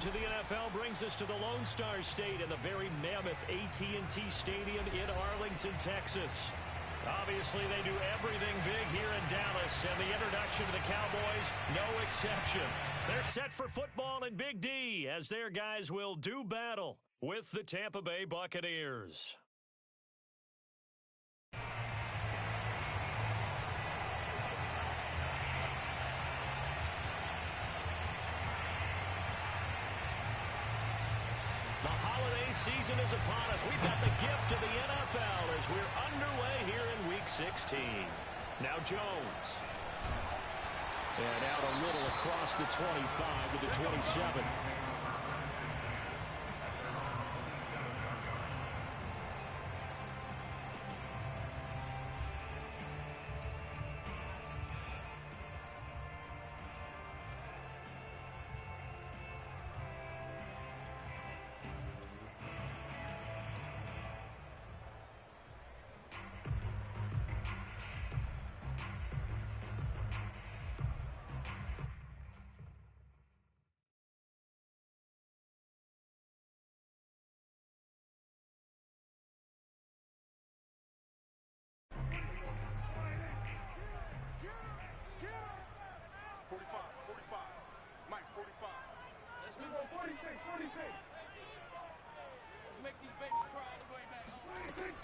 to the NFL brings us to the Lone Star State and the very mammoth AT&T Stadium in Arlington, Texas. Obviously, they do everything big here in Dallas, and the introduction to the Cowboys, no exception. They're set for football in Big D as their guys will do battle with the Tampa Bay Buccaneers. The holiday season is upon us. We've got the gift of the NFL as we're underway here in Week 16. Now Jones. And out a little across the 25 to the 27.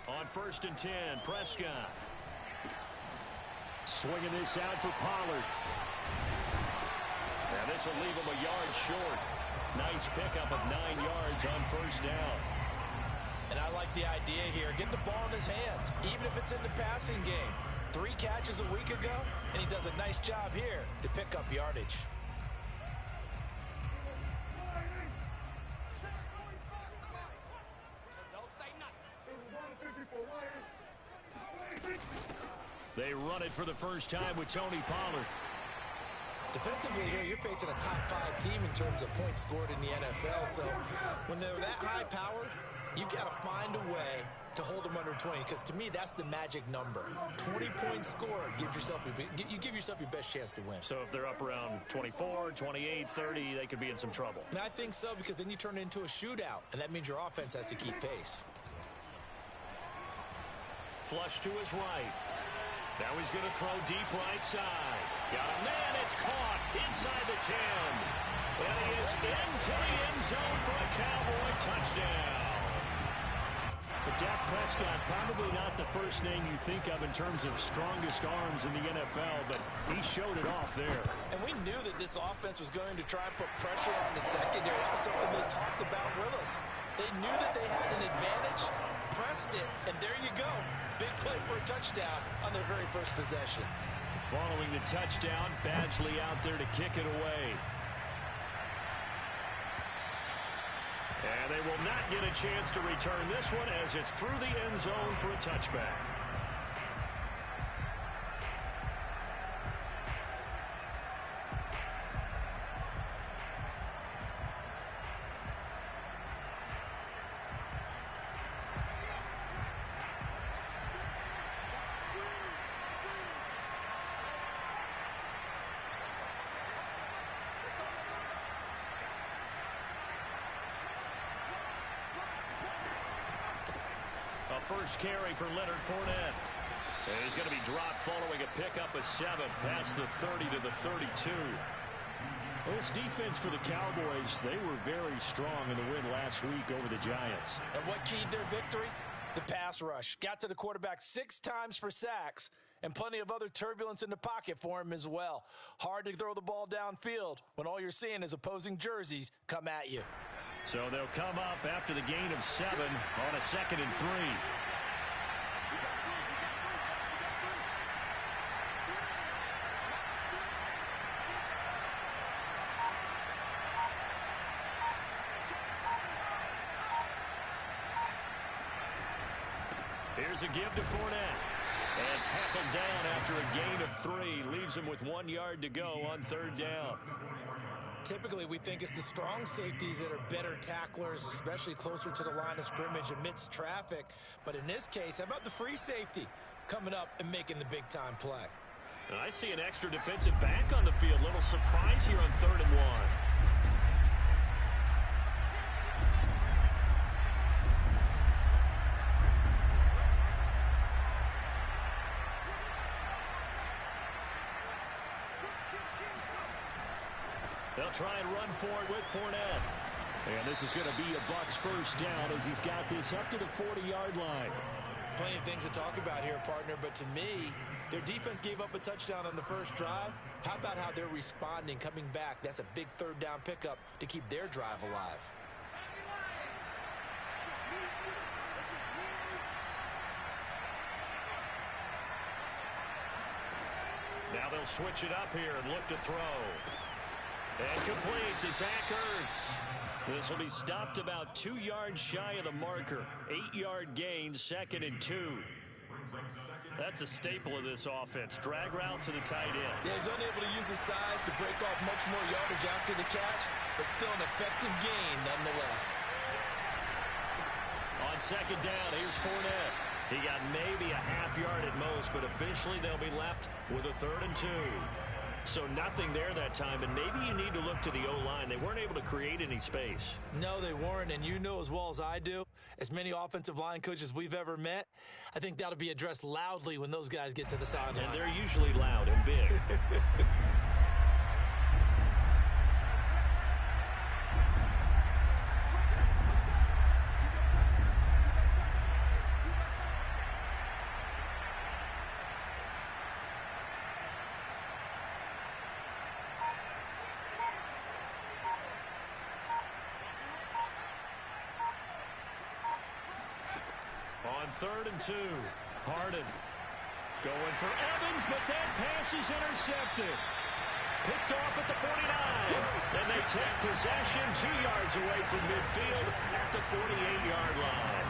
On 1st and 10, Prescott. Swinging this out for Pollard. And this will leave him a yard short. Nice pickup of 9 yards on 1st down. And I like the idea here. Get the ball in his hands, even if it's in the passing game. 3 catches a week ago, and he does a nice job here to pick up yardage. They run it for the first time with Tony Pollard. Defensively here, you're facing a top 5 team in terms of points scored in the NFL. So when they're that high powered, you've got to find a way to hold them under 20, because to me, that's the magic number. 20 points scored gives yourself you give yourself your best chance to win. So if they're up around 24, 28, 30, they could be in some trouble. And I think so, because then you turn it into a shootout, and that means your offense has to keep pace. Flush to his right. Now he's going to throw deep right side. Got a man, it's caught inside the 10. And he is into the end zone for a Cowboy touchdown. But Dak Prescott, probably not the first name you think of in terms of strongest arms in the NFL, but he showed it off there. And we knew that this offense was going to try and put pressure on the secondary. That was something they talked about with us. They knew that they had an advantage, pressed it, and there you go. Big play for a touchdown on their very first possession. Following the touchdown, Badgley out there to kick it away. And they will not get a chance to return this one as it's through the end zone for a touchback. First carry for Leonard Fournette. And he's going to be dropped following a pickup of 7 past the 30 to the 32. Well, this defense for the Cowboys, they were very strong in the win last week over the Giants. And what keyed their victory? The pass rush. Got to the quarterback 6 times for sacks, and plenty of other turbulence in the pocket for him as well. Hard to throw the ball downfield when all you're seeing is opposing jerseys come at you. So they'll come up after the gain of 7 on a 2nd and 3. Here's a give to Fournette. And tackled down after a gain of 3. Leaves him with 1 yard to go on 3rd down. Typically, we think it's the strong safeties that are better tacklers, especially closer to the line of scrimmage amidst traffic. But in this case, how about the free safety coming up and making the big-time play? And I see an extra defensive back on the field. Little surprise here on 3rd and 1. They'll try and run for it with Fournette. And this is going to be a Bucs first down as he's got this up to the 40-yard line. Plenty of things to talk about here, partner, but to me, their defense gave up a touchdown on the first drive. How about how they're responding, coming back? That's a big third down pickup to keep their drive alive. Now they'll switch it up here and look to throw. And complete to Zach Ertz. This will be stopped about 2 yards shy of the marker. 8-yard gain, 2nd and 2. That's a staple of this offense. Drag route to the tight end. Yeah, he's unable to use his size to break off much more yardage after the catch, but still an effective gain nonetheless. On 2nd down, here's Fournette. He got maybe a half yard at most, but officially they'll be left with a 3rd and 2. So nothing there that time, and maybe you need to look to the O-line. They weren't able to create any space. No, they weren't, and you know as well as I do, as many offensive line coaches we've ever met, I think that'll be addressed loudly when those guys get to the sideline. And they're usually loud and big. On 3rd and 2, Harden going for Evans, but that pass is intercepted. Picked off at the 49. And they take possession 2 yards away from midfield at the 48-yard line.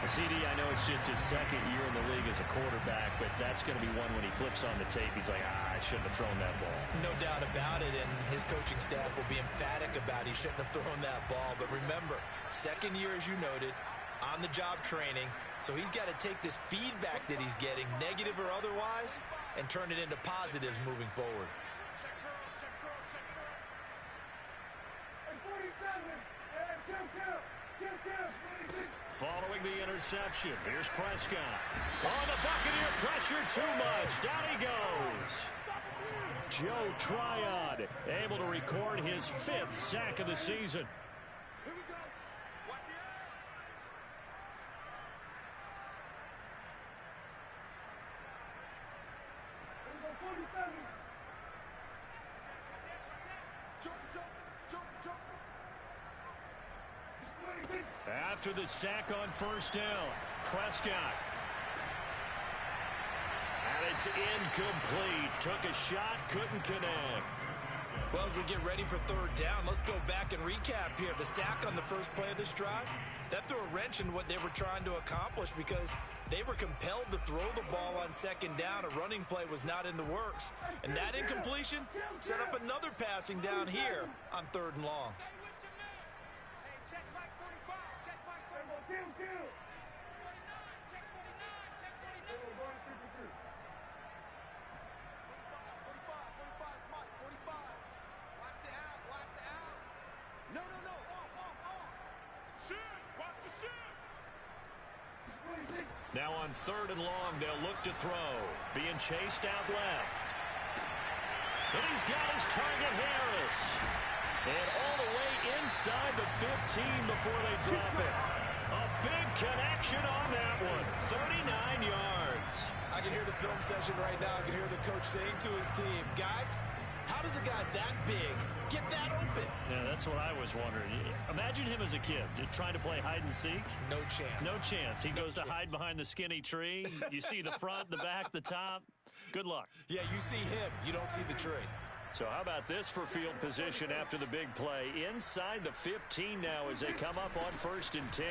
CD, I know it's just his 2nd year in the league as a quarterback, but that's going to be one when he flips on the tape. He's like, I shouldn't have thrown that ball. No doubt about it, and his coaching staff will be emphatic about he shouldn't have thrown that ball. But remember, 2nd year, as you noted, on-the-job training, so he's got to take this feedback that he's getting, negative or otherwise, and turn it into positives moving forward. Following the interception, here's Prescott. Oh, the Buccaneer pressure too much. Down he goes. Joe Tryon able to record his 5th sack of the season. After the sack on 1st down, Prescott. And it's incomplete. Took a shot, couldn't connect. Well, as we get ready for 3rd down, let's go back and recap here. The sack on the first play of this drive, that threw a wrench in what they were trying to accomplish because they were compelled to throw the ball on 2nd down. A running play was not in the works. And that incompletion set up another passing down here on 3rd and long. Now on 3rd and long, they'll look to throw. Being chased out left. And he's got his target, Harris. And all the way inside the 15 before they drop it. A big connection on that one. 39 yards. I can hear the film session right now. I can hear the coach saying to his team, guys, how does a guy that big get that open? Yeah, that's what I was wondering. Imagine him as a kid, just trying to play hide and seek. No chance. No chance. He goes to hide behind the skinny tree. You see the front, the back, the top. Good luck. Yeah, you see him. You don't see the tree. So how about this for field position after the big play? Inside the 15 now as they come up on 1st and 10.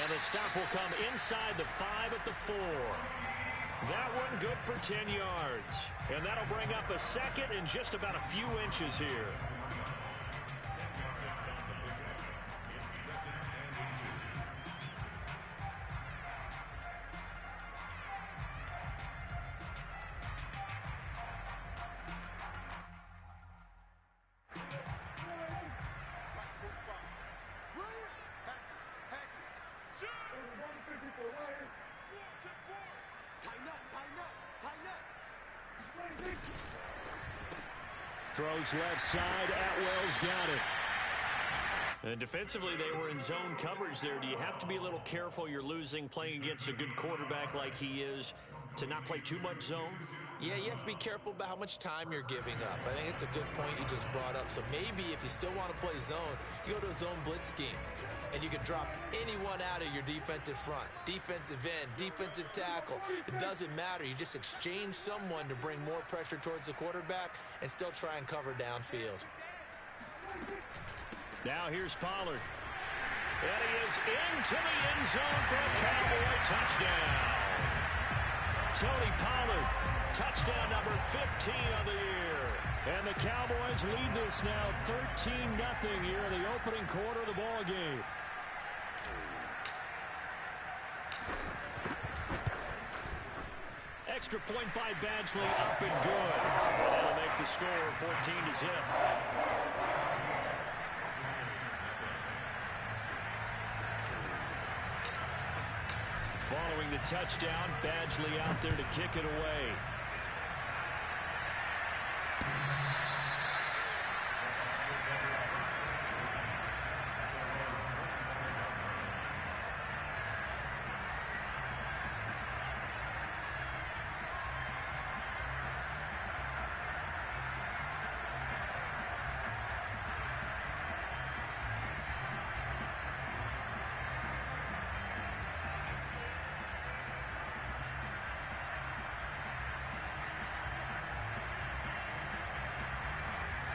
And the stop will come inside the 5 at the 4. That one good for 10 yards. And that'll bring up a 2nd and just about a few inches here. Throws left side. Atwell's got it. And defensively, they were in zone coverage there. Do you have to be a little careful? You're losing playing against a good quarterback like he is to not play too much zone? Yeah, you have to be careful about how much time you're giving up. I think it's a good point you just brought up. So maybe if you still want to play zone, you go to a zone blitz scheme. And you can drop anyone out of your defensive front. Defensive end, defensive tackle. It doesn't matter. You just exchange someone to bring more pressure towards the quarterback and still try and cover downfield. Now here's Pollard. And he is into the end zone for a Cowboy touchdown. Tony Pollard, touchdown number 15 of the year. And the Cowboys lead this now 13-0 here in the opening quarter of the ball game. Extra point by Badgley, up and good. And that'll make the score 14-0. Following the touchdown, Badgley out there to kick it away.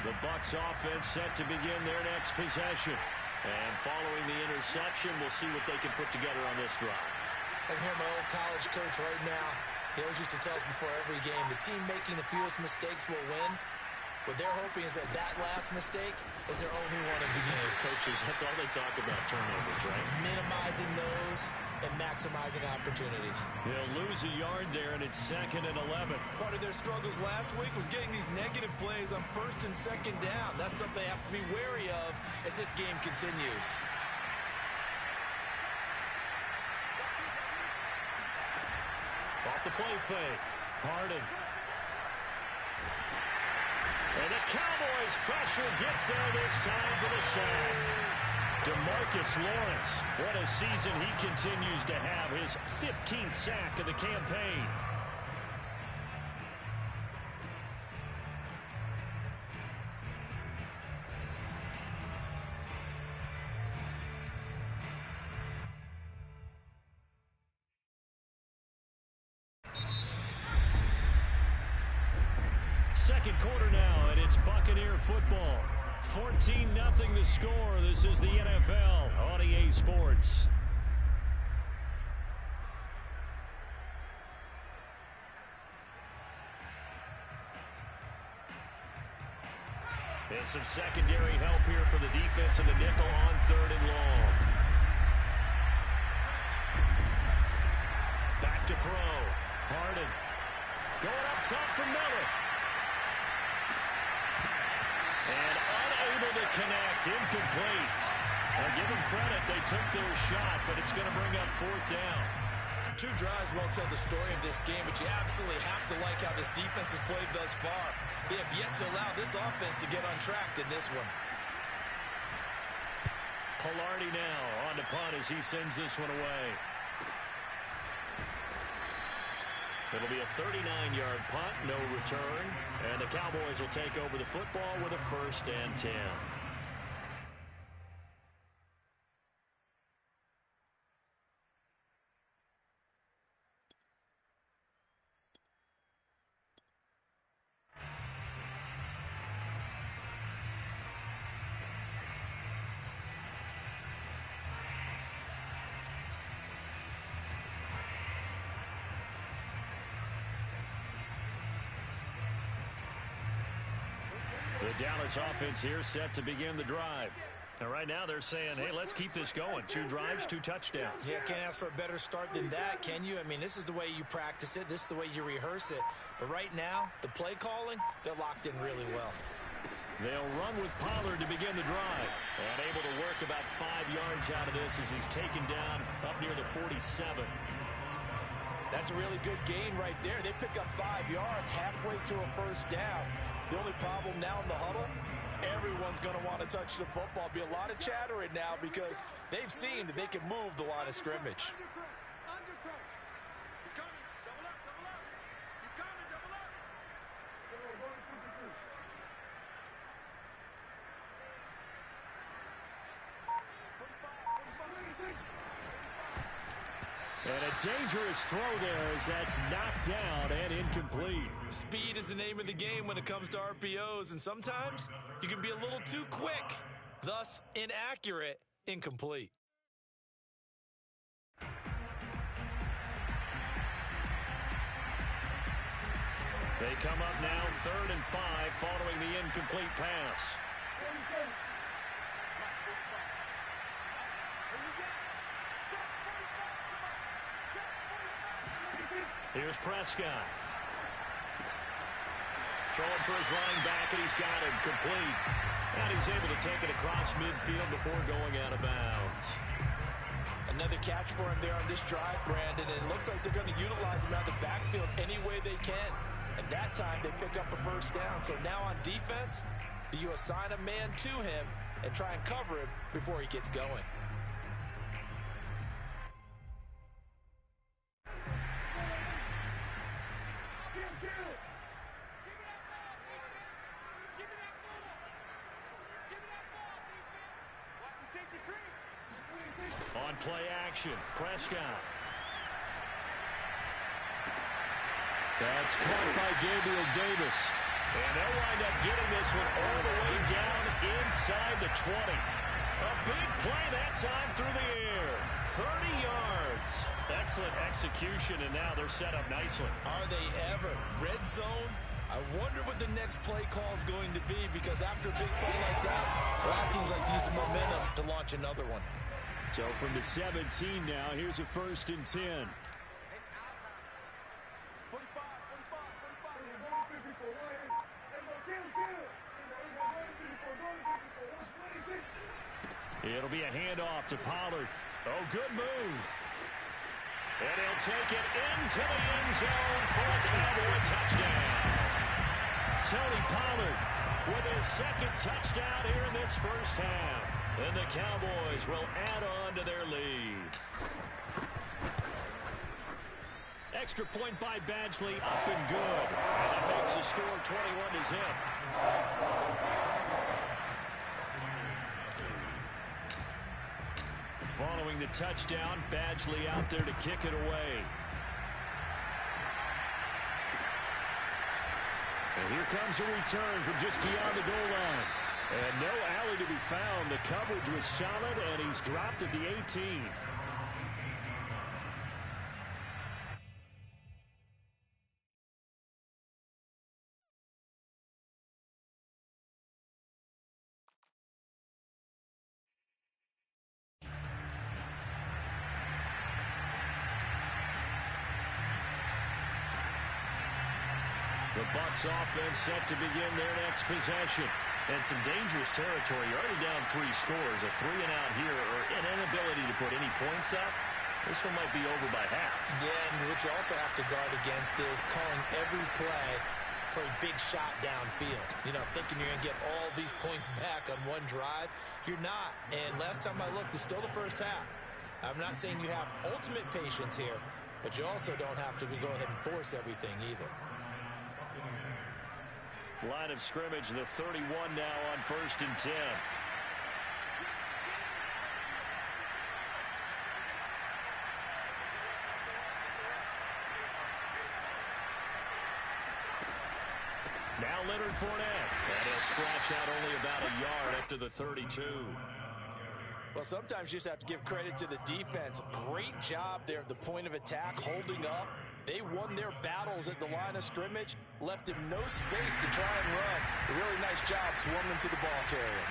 The Bucs offense set to begin their next possession. And following the interception, we'll see what they can put together on this drive. I can hear my old college coach right now. He always used to tell us before every game, the team making the fewest mistakes will win. What they're hoping is that last mistake is their only one of the game. Coaches, that's all they talk about, turnovers, right? Minimizing those and maximizing opportunities. They'll lose a yard there, and it's 2nd and 11. Part of their struggles last week was getting these negative plays on 1st and 2nd down. That's something they have to be wary of as this game continues. Off the play fake. Harden. And the Cowboys pressure gets there this time for the sack. DeMarcus Lawrence, what a season he continues to have, his 15th sack of the campaign. Second quarter now, and it's Buccaneer football. 14-0 the score. This is the NFL on EA Sports. And some secondary help here for the defense in the nickel on 3rd and long. Back to throw. Harden. Going up top for Miller. And unable to connect, incomplete. I'll give them credit, they took their shot, but it's going to bring up 4th down. 2 drives won't tell the story of this game, but you absolutely have to like how this defense has played thus far. They have yet to allow this offense to get on track in this one. Palardy now on the punt as he sends this one away. It'll be a 39-yard punt, no return, and the Cowboys will take over the football with a 1st and 10. The Dallas offense here set to begin the drive. Now, right now they're saying, hey, let's keep this going. 2 drives, 2 touchdowns. Yeah, can't ask for a better start than that, can you? I mean, this is the way you practice it. This is the way you rehearse it. But right now, the play calling, they're locked in really well. They'll run with Pollard to begin the drive. And able to work about 5 yards out of this as he's taken down up near the 47. That's a really good gain right there. They pick up 5 yards halfway to a 1st down. The only problem now in the huddle, everyone's going to want to touch the football. Be a lot of chattering now because they've seen that they can move the line of scrimmage. And a dangerous throw there as that's knocked down and incomplete. Speed is the name of the game when it comes to RPOs, and sometimes you can be a little too quick, thus inaccurate, incomplete. They come up now 3rd and 5 following the incomplete pass. Here's Prescott. Throwing for his running back, and he's got it complete. And he's able to take it across midfield before going out of bounds. Another catch for him there on this drive, Brandon. And it looks like they're going to utilize him out of the backfield any way they can. And that time they pick up a first down. So now on defense, do you assign a man to him and try and cover him before he gets going? On play action, Prescott. That's caught by Gabriel Davis. And they'll wind up getting this one all the way down inside the 20. A big play that time through the air. 30 yards. Excellent execution, and now they're set up nicely. Are they ever? Red zone? I wonder what the next play call is going to be, because after a big play like that, a lot of teams like to use the momentum to launch another one. So from the 17 now, here's a 1st and 10. It'll be a handoff to Pollard. Oh, good move. And he'll take it into the end zone for a Cowboy touchdown. Tony Pollard with his 2nd touchdown here in this first half. And the Cowboys will add on to their lead. Extra point by Badgley, up and good. And that makes the score 21-0. Following the touchdown, Badgley out there to kick it away. And here comes a return from just beyond the goal line. And no alley to be found. The coverage was solid, and he's dropped at the 18. The Bucs offense set to begin their next possession. And some dangerous territory. You're already down 3 scores. A 3-and-out here, or an inability to put any points up. This one might be over by half. Yeah, and what you also have to guard against is calling every play for a big shot downfield. You know, thinking you're going to get all these points back on one drive. You're not. And last time I looked, it's still the first half. I'm not saying you have ultimate patience here, but you also don't have to go ahead and force everything either. Line of scrimmage, the 31 now on 1st and 10. Now Leonard Fournette. And he'll scratch out only about a yard after the 32. Well, sometimes you just have to give credit to the defense. Great job there at the point of attack, holding up. They won their battles at the line of scrimmage, left him no space to try and run. A really nice job swarming to the ball carrier.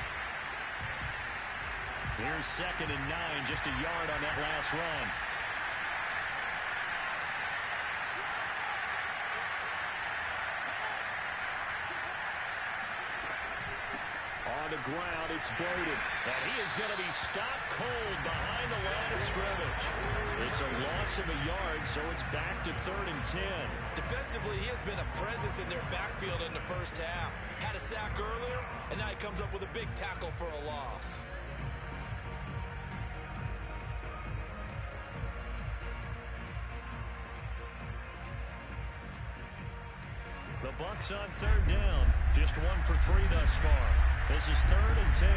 Here's 2nd and 9, just a yard on that last run. On to ground. It's Bowden. And he is going to be stopped cold behind the line of scrimmage. It's a loss of a yard, so it's back to 3rd and 10. Defensively, he has been a presence in their backfield in the first half. Had a sack earlier, and now he comes up with a big tackle for a loss. The Bucs on 3rd down. Just 1 for 3 thus far. This is 3rd and 10.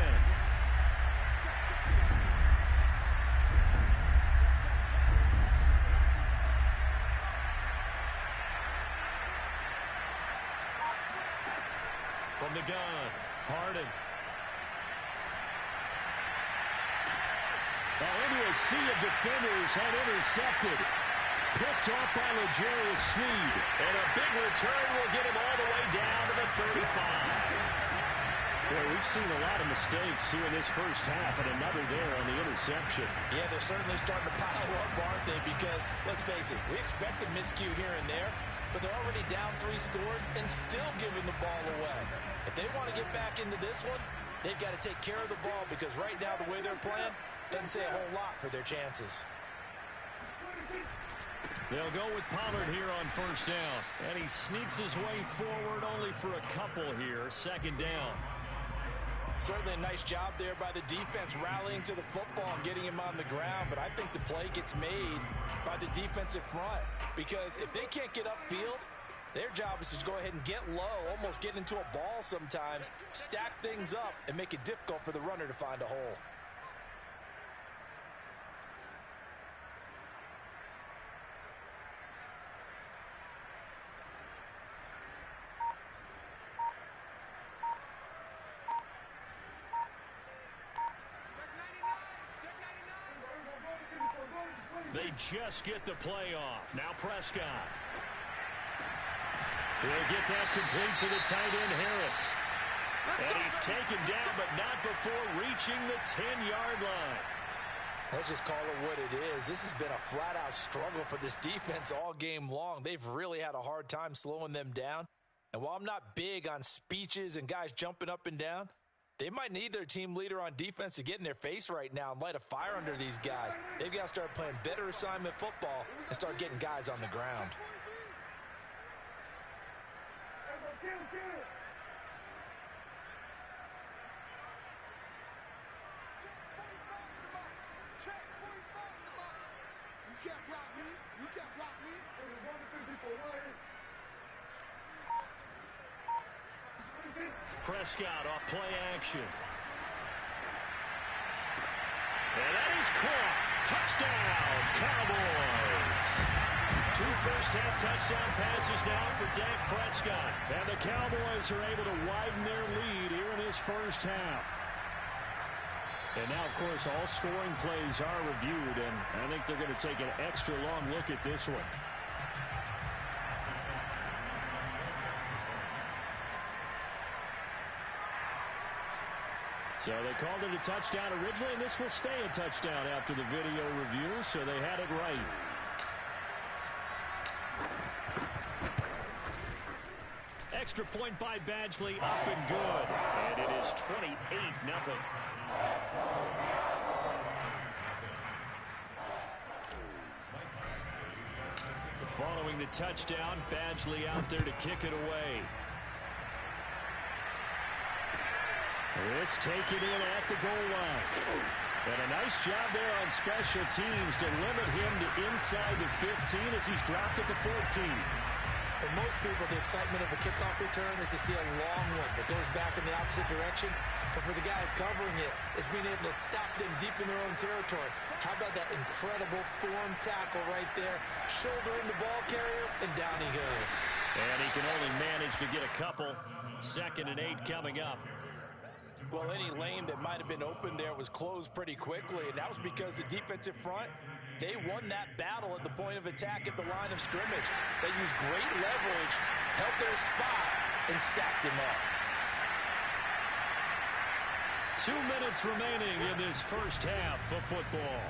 From the gun, Harden. Into a sea of defenders and intercepted. Picked off by L'Jarius Sneed. And a big return will get him all the way down to the 35. Boy, we've seen a lot of mistakes here in this first half, and another there on the interception. Yeah, they're certainly starting to pile up, aren't they? Because, let's face it, we expect a miscue here and there, but they're already down 3 scores and still giving the ball away. If they want to get back into this one, they've got to take care of the ball, because right now the way they're playing doesn't say a whole lot for their chances. They'll go with Pollard here on 1st down. And he sneaks his way forward only for a couple here. 2nd down. Certainly a nice job there by the defense rallying to the football and getting him on the ground. But I think the play gets made by the defensive front. Because if they can't get upfield, their job is to go ahead and get low, almost get into a ball sometimes, stack things up, and make it difficult for the runner to find a hole. They just get the play off. Now Prescott. He'll get that complete to the tight end, Harris. And he's taken down, but not before reaching the 10-yard line. Let's just call it what it is. This has been a flat-out struggle for this defense all game long. They've really had a hard time slowing them down. And while I'm not big on speeches and guys jumping up and down, they might need their team leader on defense to get in their face right now and light a fire under these guys. They've got to start playing better assignment football and start getting guys on the ground. You can't block me. You can't block me. Prescott off play action. And that is caught. Touchdown, Cowboys. 2 first-half touchdown passes now for Dak Prescott. And the Cowboys are able to widen their lead here in this first half. And now, of course, all scoring plays are reviewed, and I think they're going to take an extra long look at this one. So they called it a touchdown originally, and this will stay a touchdown after the video review, so they had it right. Extra point by Badgley, up and good. And it is 28-0. Following the touchdown, Badgley out there to kick it away. This taken in at the goal line. And a nice job there on special teams to limit him to inside the 15 as he's dropped at the 14. For most people, the excitement of a kickoff return is to see a long one that goes back in the opposite direction. But for the guys covering it, it's being able to stop them deep in their own territory. How about that incredible form tackle right there? Shoulder in the ball carrier, and down he goes. And he can only manage to get a couple. 2nd and 8 coming up. Well, any lane that might have been open there was closed pretty quickly, and that was because the defensive front, they won that battle at the point of attack at the line of scrimmage. They used great leverage, held their spot, and stacked him up. 2 minutes remaining in this first half of football.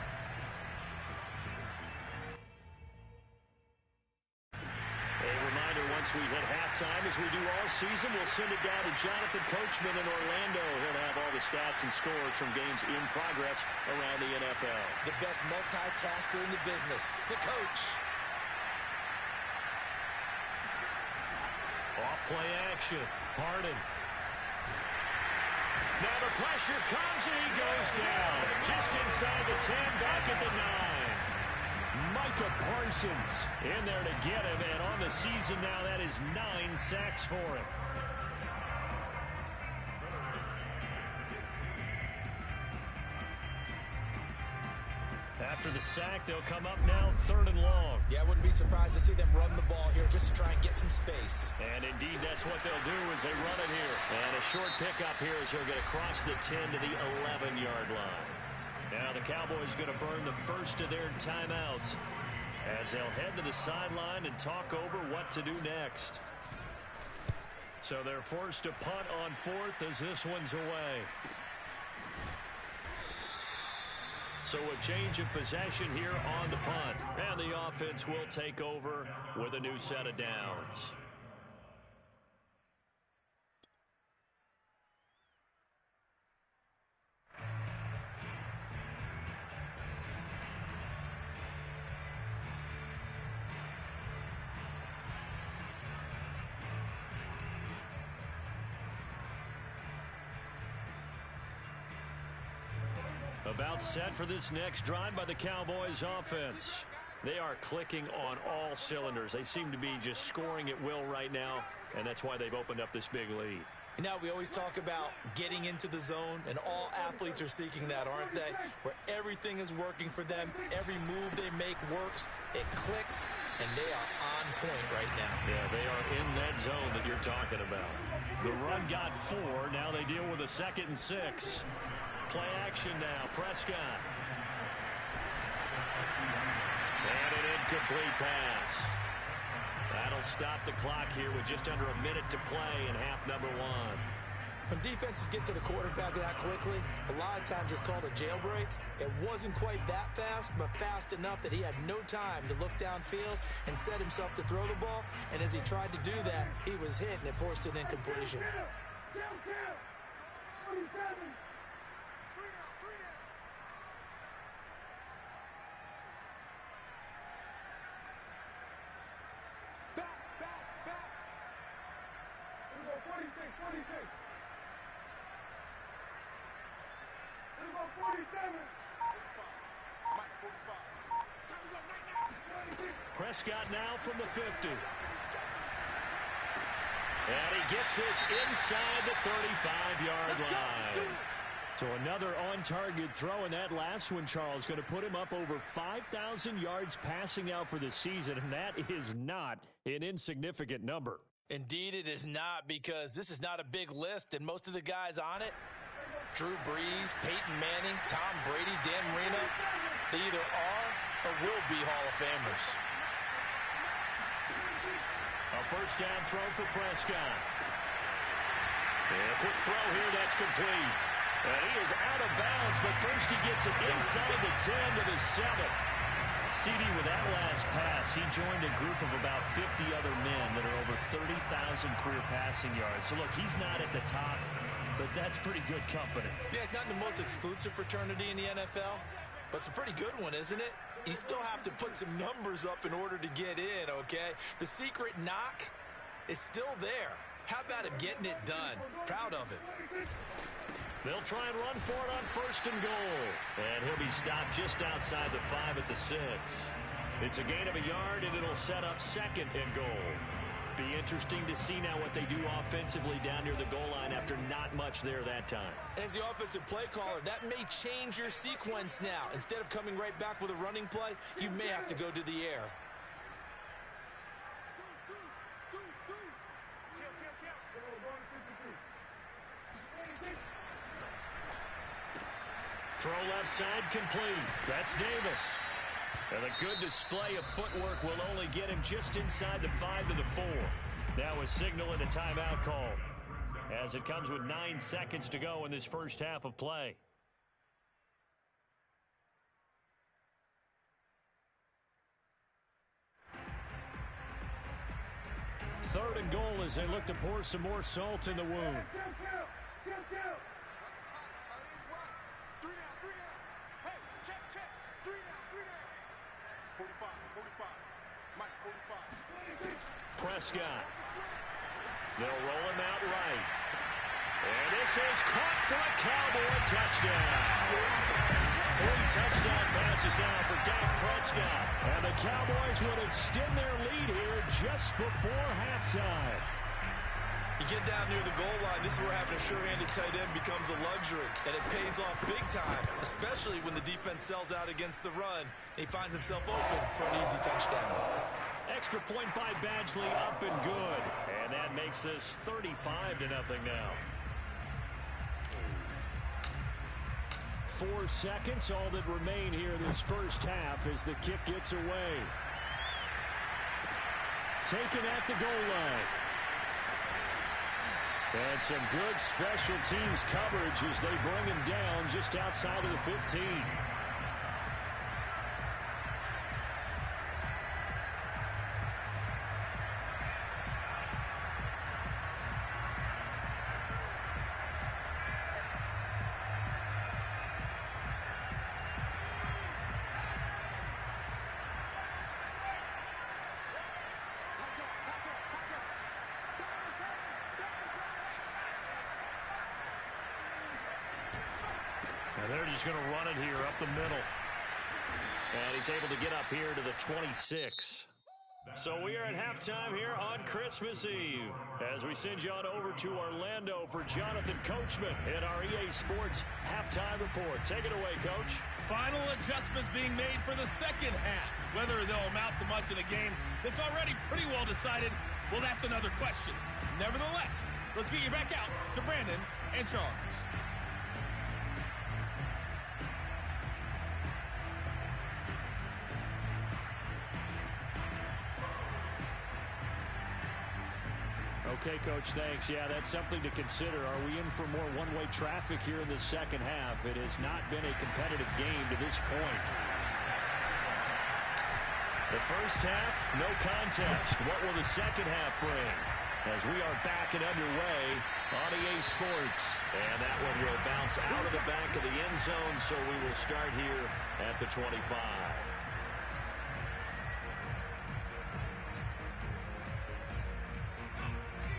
A reminder once we hit halftime, as we do all season, we'll send it down to Jonathan Coachman in Orlando. He'll have all the stats and scores from games in progress around the NFL. The best multitasker in the business, the coach. Off-play action. Harden. Now the pressure comes, and he goes down. Just inside the 10, back at the 9. Micah Parsons in there to get him, and on the season now, that is 9 sacks for him. After the sack, they'll come up now 3rd and long. Yeah, I wouldn't be surprised to see them run the ball here just to try and get some space. And indeed, that's what they'll do as they run it here. And a short pickup here as he'll get across the 10 to the 11-yard line. Now the Cowboys going to burn the first of their timeouts as they'll head to the sideline and talk over what to do next. So they're forced to punt on 4th as this one's away. So a change of possession here on the punt. And the offense will take over with a new set of downs. About set for this next drive by the Cowboys offense. They are clicking on all cylinders. They seem to be just scoring at will right now, and that's why they've opened up this big lead. You know, we always talk about getting into the zone, and all athletes are seeking that, aren't they? Where everything is working for them, every move they make works, it clicks, and they are on point right now. Yeah, they are in that zone that you're talking about. The run got 4. Now they deal with a 2nd and 6. Play action now. Prescott. And an incomplete pass. That'll stop the clock here with just under a minute to play in half number 1. When defenses get to the quarterback that quickly, a lot of times it's called a jailbreak. It wasn't quite that fast, but fast enough that he had no time to look downfield and set himself to throw the ball. And as he tried to do that, he was hit, and it forced an incompletion. Prescott now from the 50. And he gets this inside the 35-yard line. So another on-target throw, and that last one, Charles, going to put him up over 5,000 yards passing out for the season, and that is not an insignificant number. Indeed it is not, because this is not a big list, and most of the guys on it, Drew Brees, Peyton Manning, Tom Brady, Dan Marino, they either are or will be Hall of Famers. A first down throw for Prescott. And a quick throw here, that's complete. And he is out of bounds, but first he gets it inside the 10 to the 7. CD, with that last pass, he joined a group of about 50 other men that are over 30,000 career passing yards. So, look, he's not at the top, but that's pretty good company. Yeah, it's not the most exclusive fraternity in the NFL, but it's a pretty good one, isn't it? You still have to put some numbers up in order to get in, okay? The secret knock is still there. How about him getting it done? Proud of him. They'll try and run for it on 1st and goal. And he'll be stopped just outside the 5 at the 6. It's a gain of a yard, and it'll set up 2nd and goal. Be interesting to see now what they do offensively down near the goal line after not much there that time. As the offensive play caller, that may change your sequence now. Instead of coming right back with a running play, you may have to go to the air. Throw left side complete. That's Davis. And a good display of footwork will only get him just inside the 5 to the 4. Now a signal and a timeout call, as it comes with 9 seconds to go in this first half of play. 3rd and goal as they look to pour some more salt in the wound. Prescott. They'll roll him out right. And this is caught for a Cowboy touchdown. 3 touchdown passes now for Dak Prescott. And the Cowboys would extend their lead here just before halftime. You get down near the goal line, this is where having a sure-handed tight end becomes a luxury. And it pays off big time, especially when the defense sells out against the run. He finds himself open for an easy touchdown. Extra point by Badgley, up and good. And that makes this 35-0 now. 4 seconds, all that remain here this first half as the kick gets away. Taken at the goal line. And some good special teams coverage as they bring him down just outside of the 15. And they're just going to run it here up the middle. And he's able to get up here to the 26. So we are at halftime here on Christmas Eve as we send you on over to Orlando for Jonathan Coachman in our EA Sports Halftime Report. Take it away, Coach. Final adjustments being made for the second half. Whether they'll amount to much in a game that's already pretty well decided, well, that's another question. Nevertheless, let's get you back out to Brandon and Charles. Okay, Coach, thanks. Yeah, that's something to consider. Are we in for more one-way traffic here in the second half? It has not been a competitive game to this point. The first half, no contest. What will the second half bring? As we are back and underway on EA Sports. And that one will bounce out of the back of the end zone, so we will start here at the 25.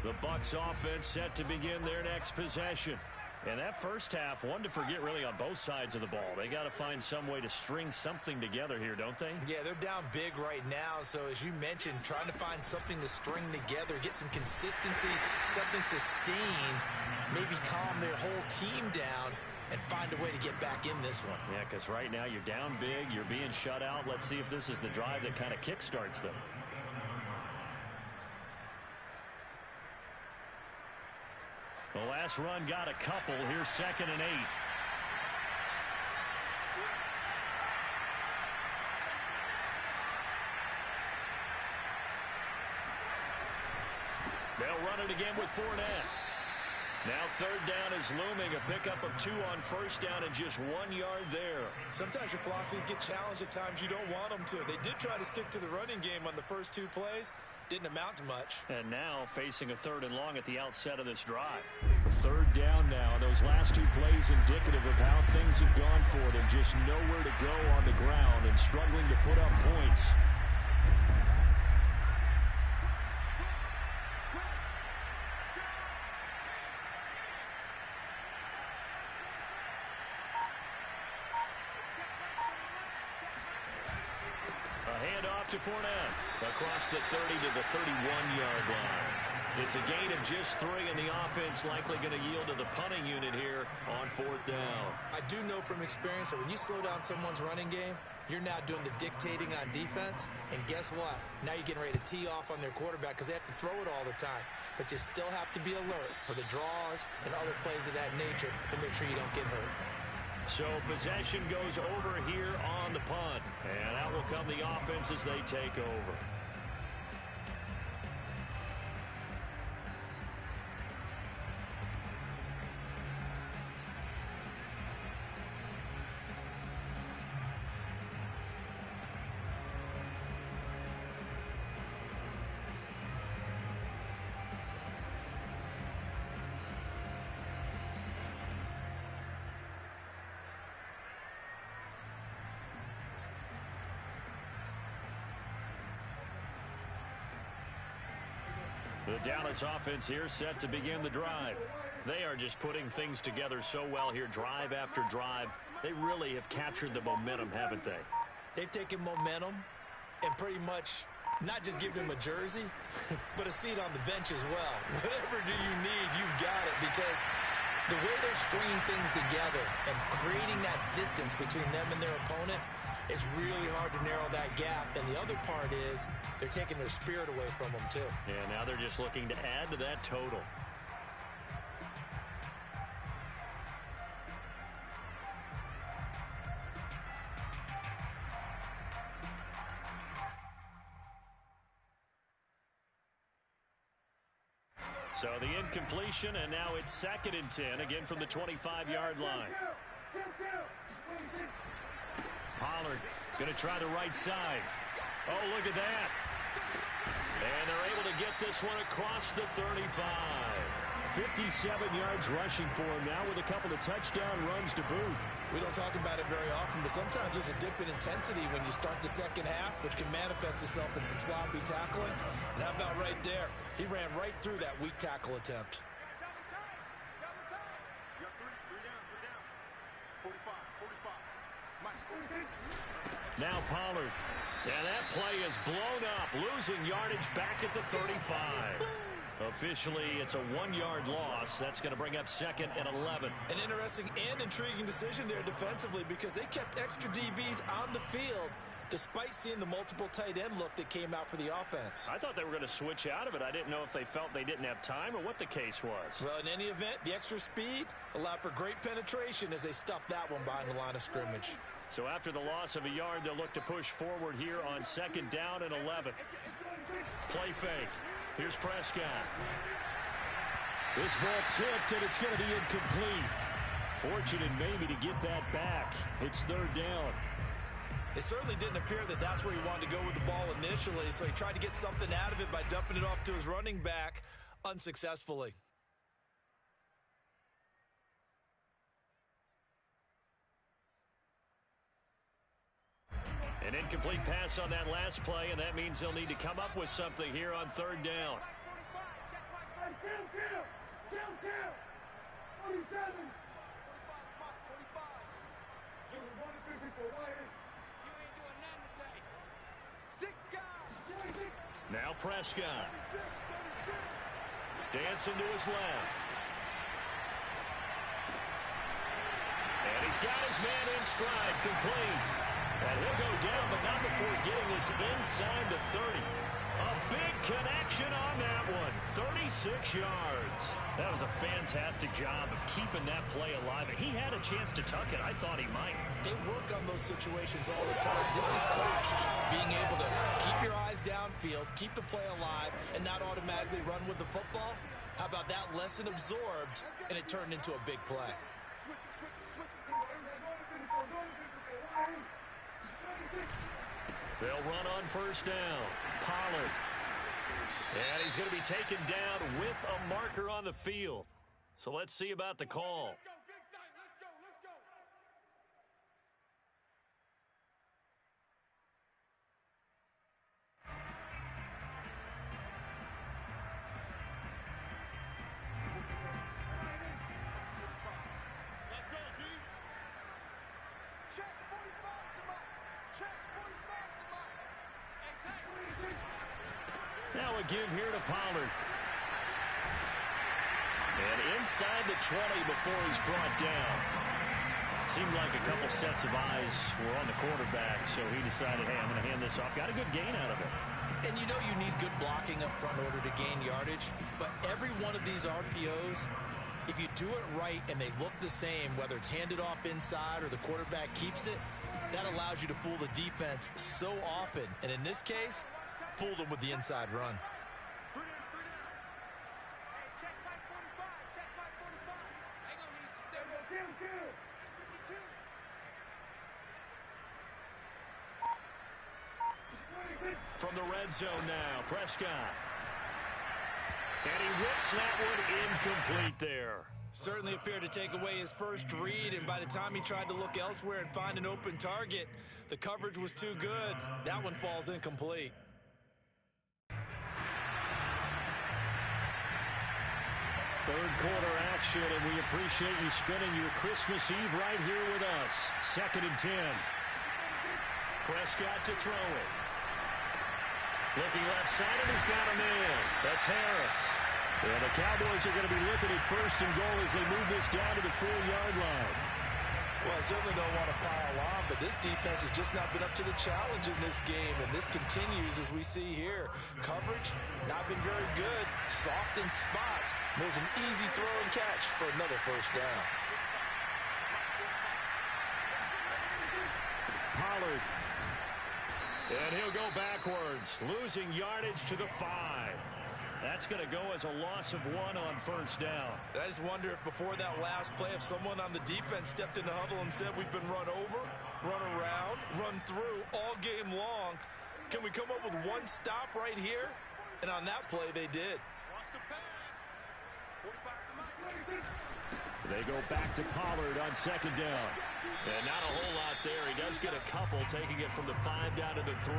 The Bucs offense set to begin their next possession. And that first half, one to forget really on both sides of the ball. They got to find some way to string something together here, don't they? Yeah, they're down big right now. So as you mentioned, trying to find something to string together, get some consistency, something sustained, maybe calm their whole team down and find a way to get back in this one. Yeah, because right now you're down big, you're being shut out. Let's see if this is the drive that kind of kickstarts them. The last run got a couple. Here's 2nd and 8. They'll run it again with Fournette. Now 3rd down is looming. A pickup of 2 on 1st down and just 1 yard there. Sometimes your philosophies get challenged at times you don't want them to. They did try to stick to the running game on the first 2 plays. Didn't amount to much. And now facing a 3rd and long at the outset of this drive. 3rd down now. Those last 2 plays indicative of how things have gone for them. Just nowhere to go on the ground and struggling to put up points. To Fournette across the 30 to the 31-yard line. It's a gain of just 3, and the offense likely going to yield to the punting unit here on 4th down. I do know from experience that when you slow down someone's running game, you're now doing the dictating on defense, and guess what? Now you're getting ready to tee off on their quarterback because they have to throw it all the time. But you still have to be alert for the draws and other plays of that nature to make sure you don't get hurt. So possession goes over here on the punt. And out will come the offense as they take over. The Dallas offense here set to begin the drive. They are just putting things together so well here, drive after drive. They really have captured the momentum, haven't they? They've taken momentum and pretty much not just given him a jersey, but a seat on the bench as well. Whatever do you need, you've got it, because the way they're stringing things together and creating that distance between them and their opponent, it's really hard to narrow that gap. And the other part is they're taking their spirit away from them, too. Yeah, now they're just looking to add to that total. So the incompletion, and now it's 2nd and 10, again from the 25-yard line. Pollard going to try the right side. Oh, look at that. And they're able to get this one across the 35. 57 yards rushing for him now with a couple of touchdown runs to boot. We don't talk about it very often, but sometimes there's a dip in intensity when you start the second half, which can manifest itself in some sloppy tackling. And how about right there? He ran right through that weak tackle attempt. Now Pollard. And that play is blown up, losing yardage back at the 35. Officially, it's a 1-yard loss. That's going to bring up 2nd and 11. An interesting and intriguing decision there defensively, because they kept extra DBs on the field despite seeing the multiple tight end look that came out for the offense. I thought they were going to switch out of it. I didn't know if they felt they didn't have time or what the case was. Well, in any event, the extra speed allowed for great penetration as they stuffed that one behind the line of scrimmage. So after the loss of a yard, they'll look to push forward here on 2nd down and 11. Play fake. Here's Prescott. This ball tipped, and it's going to be incomplete. Fortunate maybe to get that back. It's 3rd down. It certainly didn't appear that that's where he wanted to go with the ball initially, so he tried to get something out of it by dumping it off to his running back unsuccessfully. An incomplete pass on that last play, and that means they'll need to come up with something here on 3rd down. Now Prescott. Dancing to his left. And he's got his man in stride, complete. And he'll go down, but not before getting this inside the 30. A big connection on that one. 36 yards. That was a fantastic job of keeping that play alive. And he had a chance to tuck it. I thought he might. They work on those situations all the time. This is coached, being able to keep your eyes downfield, keep the play alive, and not automatically run with the football. How about that lesson absorbed, and it turned into a big play? They'll run on 1st down. Pollard. And he's going to be taken down with a marker on the field. So let's see about the call. Now a give here to Pollard. And inside the 20 before he's brought down. Seemed like a couple sets of eyes were on the quarterback, so he decided, hey, I'm going to hand this off. Got a good gain out of it. And you know you need good blocking up front in order to gain yardage, but every one of these RPOs, if you do it right and they look the same, whether it's handed off inside or the quarterback keeps it, that allows you to fool the defense so often. And in this case, fooled them with the inside run. From the red zone now, Prescott. And he whips that one incomplete there. Certainly appeared to take away his first read, and by the time he tried to look elsewhere and find an open target, the coverage was too good. That one falls incomplete. Third quarter action, and we appreciate you spending your Christmas Eve right here with us. 2nd and 10. Prescott to throw it. Looking left side, and he's got him in. That's Harris. And the Cowboys are going to be looking at 1st and goal as they move this down to the 4-yard line. Well, I certainly don't want to pile on, but this defense has just not been up to the challenge in this game, and this continues as we see here. Coverage, not been very good. Soft in spots. There's an easy throw and catch for another 1st down. Pollard. And he'll go backwards, losing yardage to the 5. That's going to go as a loss of 1 on 1st down. I just wonder if before that last play, if someone on the defense stepped in the huddle and said, we've been run over, run around, run through all game long. Can we come up with one stop right here? And on that play, they did. They go back to Pollard on 2nd down. And not a whole lot there. He does get a couple, taking it from the 5 down to the 3.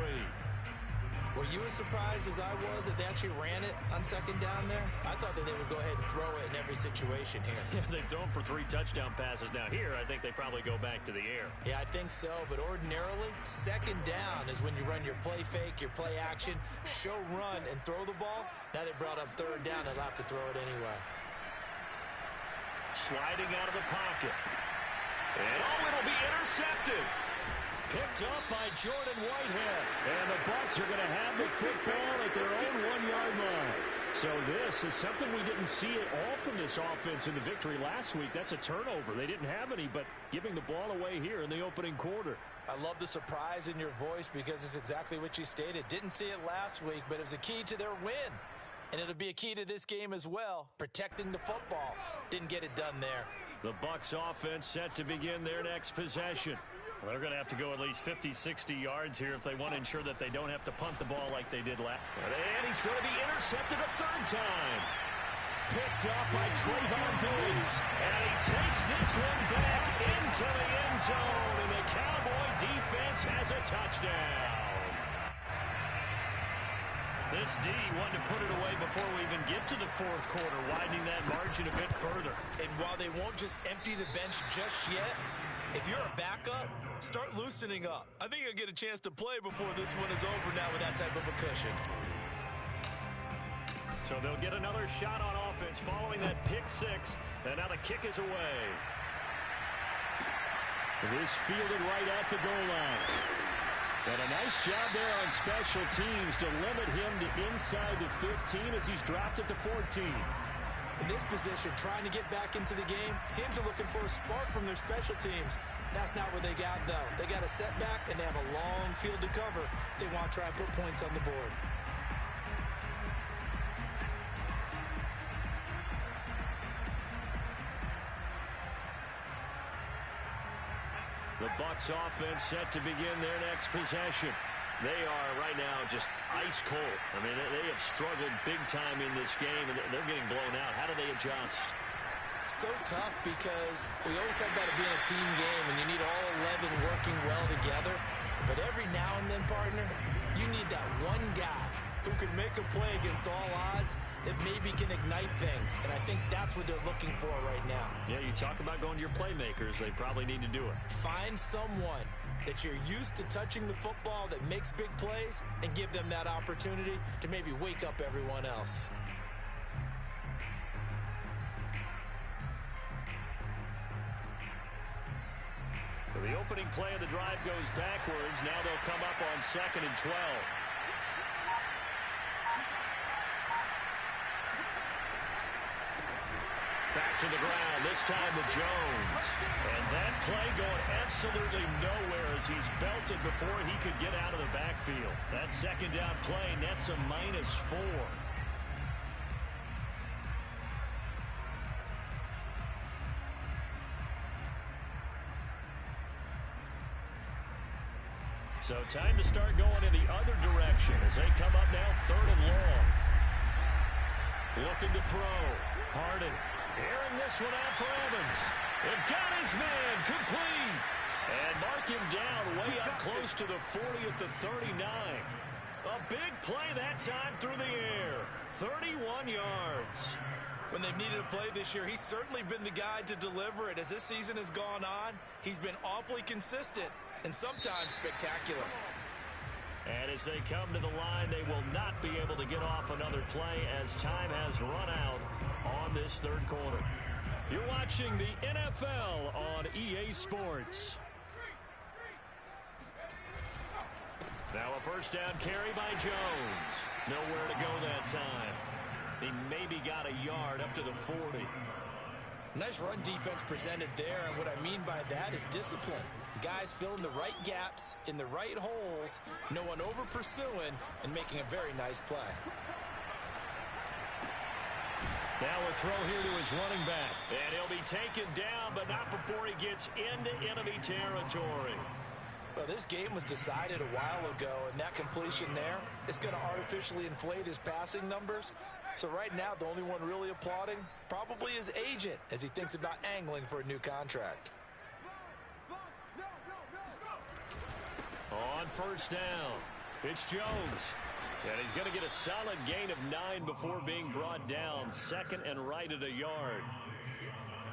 Were you as surprised as I was that they actually ran it on 2nd down there? I thought that they would go ahead and throw it in every situation here. Yeah, they've thrown for 3 touchdown passes. Now here, I think they probably go back to the air. Yeah, I think so. But ordinarily, 2nd down is when you run your play fake, your play action, show run, and throw the ball. Now they brought up 3rd down. They'll have to throw it anyway. Sliding out of the pocket. And it'll be intercepted. Picked up by Jordan Whitehead. And the Bucs are going to have the football at their own 1-yard line. So this is something we didn't see at all from this offense in the victory last week. That's a turnover. They didn't have any, but giving the ball away here in the opening quarter. I love the surprise in your voice because it's exactly what you stated. Didn't see it last week, but it was a key to their win. And it'll be a key to this game as well, protecting the football. Didn't get it done there. The Bucs offense set to begin their next possession. Well, they're going to have to go at least 50, 60 yards here if they want to ensure that they don't have to punt the ball like they did last. And he's going to be intercepted a 3rd time. Picked up by Trayvon Diggs. And he takes this one back into the end zone. And the Cowboy defense has a touchdown. This D wanted to put it away before we even get to the 4th quarter, widening that margin a bit further. And while they won't just empty the bench just yet, if you're a backup, start loosening up. I think you'll get a chance to play before this one is over now with that type of a cushion. So they'll get another shot on offense following that pick 6, and now the kick is away. It is fielded right at the goal line. And a nice job there on special teams to limit him to inside the 15 as he's dropped at the 14. In this position, trying to get back into the game, teams are looking for a spark from their special teams. That's not what they got, though. They got a setback, and they have a long field to cover if they want to try and put points on the board. The Bucs offense set to begin their next possession. They are right now just ice cold. I mean, they have struggled big time in this game, and they're getting blown out. How do they adjust? So tough because we always talk about it being a team game, and you need all 11 working well together. But every now and then, partner, you need that one guy who can make a play against all odds that maybe can ignite things. And I think that's what they're looking for right now. Yeah, you talk about going to your playmakers. They probably need to do it. Find someone that you're used to touching the football that makes big plays and give them that opportunity to maybe wake up everyone else. So the opening play of the drive goes backwards. Now they'll come up on 2nd and 12. Back to the ground, this time with Jones. And that play going absolutely nowhere as he's belted before he could get out of the backfield. That 2nd down play nets a -4. So time to start going in the other direction as they come up now 3rd and long. Looking to throw. Harden airing this one out for Evans. And got his man complete. And mark him down way up close to the 40 at the 39. A big play that time through the air. 31 yards. When they've needed a play this year, he's certainly been the guy to deliver it. As this season has gone on, he's been awfully consistent and sometimes spectacular. And as they come to the line, they will not be able to get off another play as time has run out on this third quarter. You're watching the NFL on EA Sports. Now a first down carry by Jones. Nowhere to go that time. He maybe got a yard up to the 40. Nice run defense presented there, and what I mean by that is discipline. Guys filling the right gaps in the right holes, no one over pursuing, and making a very nice play. Now a throw here to his running back. And he'll be taken down, but not before he gets into enemy territory. Well, this game was decided a while ago, and that completion there is going to artificially inflate his passing numbers. So right now, the only one really applauding probably his agent as he thinks about angling for a new contract. On first down, it's Jones. And he's going to get a solid gain of 9 before being brought down. Second and right at a yard.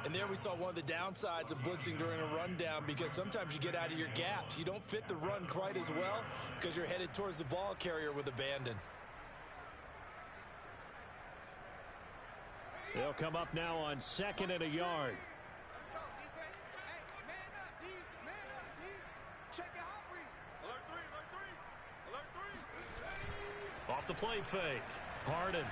And there we saw one of the downsides of blitzing during a rundown, because sometimes you get out of your gaps. You don't fit the run quite as well because you're headed towards the ball carrier with abandon. They'll come up now on second and a yard. Off the play fake. Harden.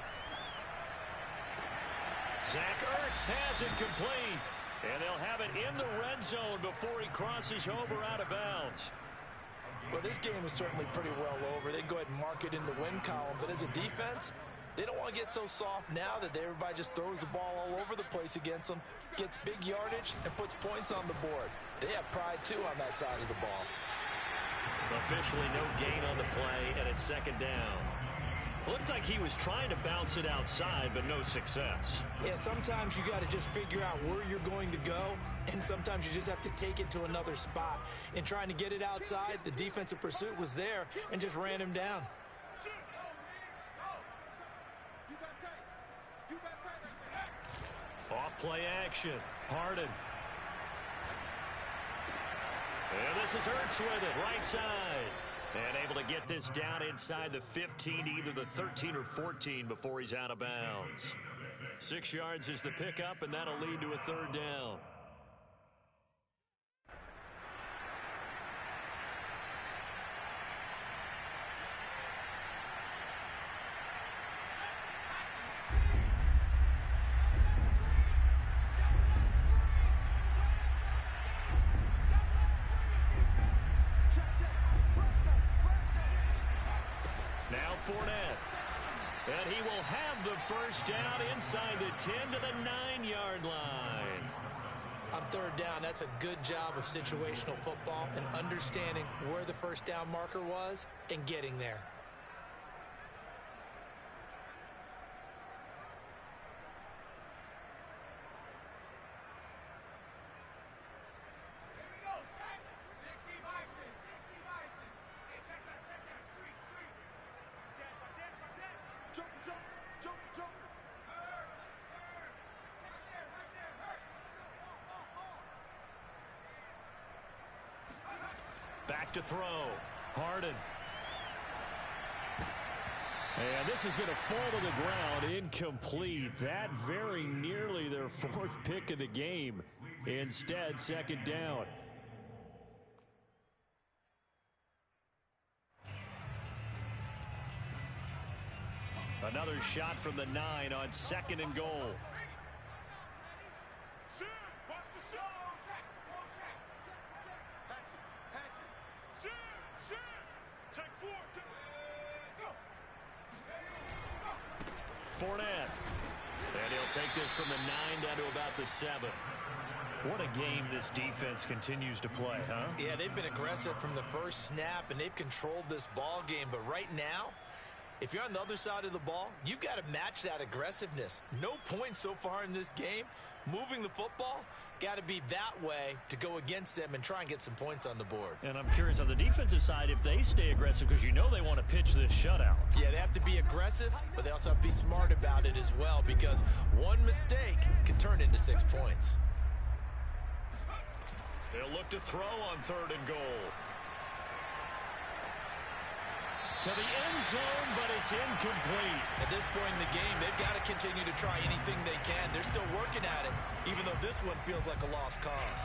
Zach Ertz has it complete. And they'll have it in the red zone before he crosses over out of bounds. Well, this game is certainly pretty well over. They'd go ahead and mark it in the win column. But as a defense, they don't want to get so soft now that everybody just throws the ball all over the place against them, gets big yardage, and puts points on the board. They have pride, too, on that side of the ball. Officially no gain on the play, and it's second down. Looked like he was trying to bounce it outside, but no success. Yeah, sometimes you got to just figure out where you're going to go, and sometimes you just have to take it to another spot. In trying to get it outside, the defensive pursuit was there and just ran him down. Off play action. Harden. And this is Ertz with it, right side. And able to get this down inside the 15, either the 13 or 14 before he's out of bounds. 6 yards is the pickup, and that'll lead to a third down. And he will have the first down inside the 10 to the 9-yard line. On third down, that's a good job of situational football and understanding where the first down marker was and getting there. Back to throw. Harden. And this is going to fall to the ground incomplete. That very nearly their 4th pick of the game. Instead, second down. Another shot from the 9 on second and goal. Fournette. And he'll take this from the 9 down to about the 7. What a game this defense continues to play, huh? Yeah, they've been aggressive from the first snap, and they've controlled this ball game. But right now, if you're on the other side of the ball, you've got to match that aggressiveness. No points so far in this game, moving the football, got to be that way to go against them and try and get some points on the board. And I'm curious on the defensive side if they stay aggressive, because you know they want to pitch this shutout. Yeah, they have to be aggressive, but they also have to be smart about it as well, because one mistake can turn into 6 points. They'll look to throw on 3rd and goal. To the end zone, but it's incomplete. At this point in the game, they've got to continue to try anything they can. They're still working at it, even though this one feels like a lost cause.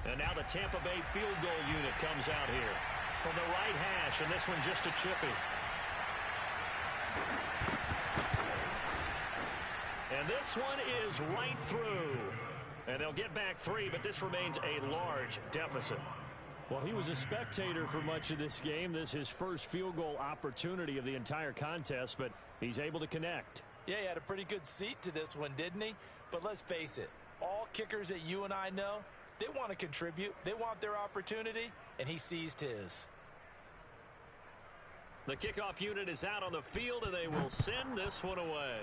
And now the Tampa Bay field goal unit comes out here from the right hash, and this one just a chippy. And this one is right through. And they'll get back 3, but this remains a large deficit. Well, he was a spectator for much of this game. This is his first field goal opportunity of the entire contest, but he's able to connect. Yeah, he had a pretty good seat to this one, didn't he? But let's face it, all kickers that you and I know, they want to contribute. They want their opportunity, and he seized his. The kickoff unit is out on the field, and they will send this one away.